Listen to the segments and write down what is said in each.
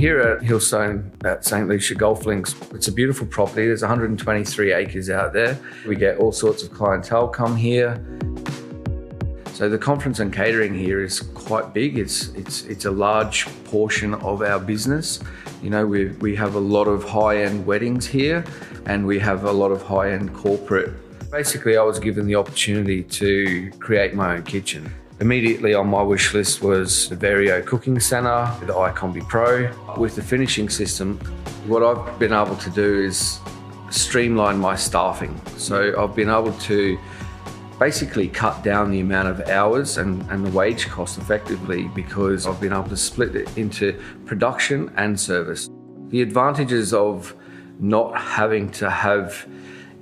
Here at Hillstone at St. Lucia Golf Links, it's a beautiful property. There's 123 acres out there. We get all sorts of clientele come here. So the conference and catering here is quite big. It's a large portion of our business. You know, we have a lot of high-end weddings here, and we have a lot of high-end corporate. Basically, I was given the opportunity to create my own kitchen. Immediately on my wish list was the Vario cooking centre, the iCombi Pro. With the finishing system, what I've been able to do is streamline my staffing. So I've been able to basically cut down the amount of hours and the wage cost effectively, because I've been able to split it into production and service. The advantages of not having to have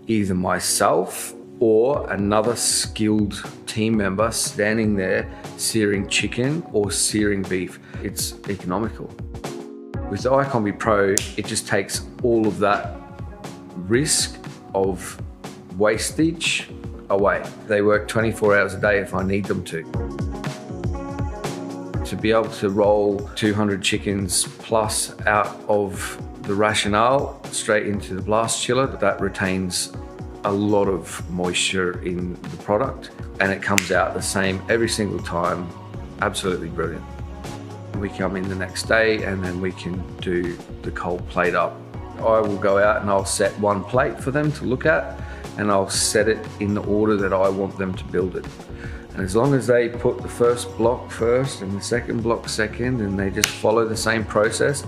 either myself or another skilled team member standing there searing chicken or searing beef, it's economical. With the iCombi Pro, it just takes all of that risk of wastage away. They work 24 hours a day if I need them to. To be able to roll 200 chickens plus out of the rationale straight into the blast chiller, that retains a lot of moisture in the product, and it comes out the same every single time. Absolutely brilliant. We come in the next day and then we can do the cold plate up. I will go out and I'll set one plate for them to look at, and I'll set it in the order that I want them to build it. And as long as they put the first block first and the second block second, and they just follow the same process,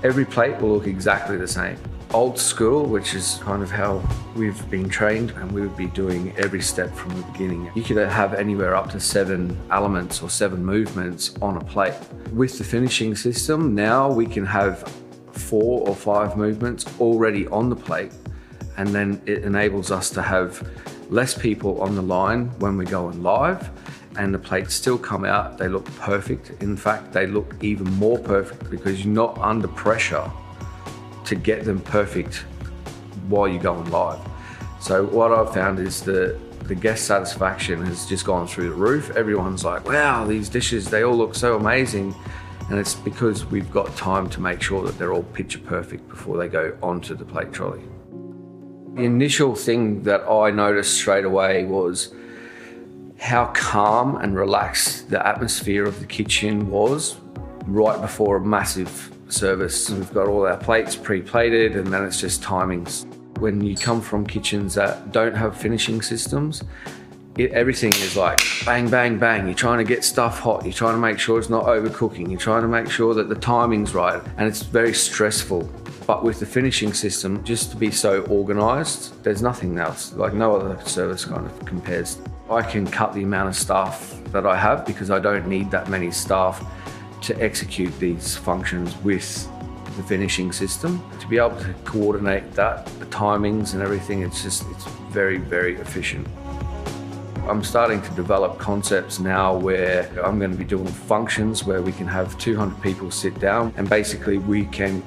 every plate will look exactly the same. Old school, which is kind of how we've been trained, and we would be doing every step from the beginning. You could have anywhere up to 7 elements or 7 movements on a plate. With the finishing system, now we can have 4 or 5 movements already on the plate, and then it enables us to have less people on the line when we're going live, and the plates still come out. They look perfect. In fact, they look even more perfect because you're not under pressure to get them perfect while you're going live. So what I've found is the guest satisfaction has just gone through the roof. Everyone's like, wow, these dishes, they all look so amazing. And it's because we've got time to make sure that they're all picture perfect before they go onto the plate trolley. The initial thing that I noticed straight away was how calm and relaxed the atmosphere of the kitchen was right before a massive service. We've got all our plates pre-plated, and then it's just timings. When you come from kitchens that don't have finishing systems, everything is like bang, bang, bang. You're trying to get stuff hot. You're trying to make sure it's not overcooking. You're trying to make sure that the timing's right, and it's very stressful. But with the finishing system, just to be so organized, there's nothing else. Like no other service kind of compares. I can cut the amount of staff that I have because I don't need that many staff to execute these functions with the finishing system. To be able to coordinate that, the timings and everything, it's very, very efficient. I'm starting to develop concepts now where I'm going to be doing functions where we can have 200 people sit down, and basically we can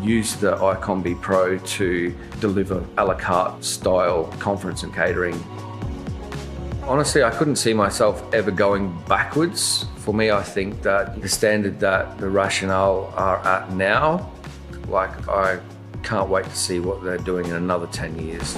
use the iCombi Pro to deliver a la carte style conference and catering. Honestly, I couldn't see myself ever going backwards. For me, I think that the standard that the rationale are at now, like I can't wait to see what they're doing in another 10 years.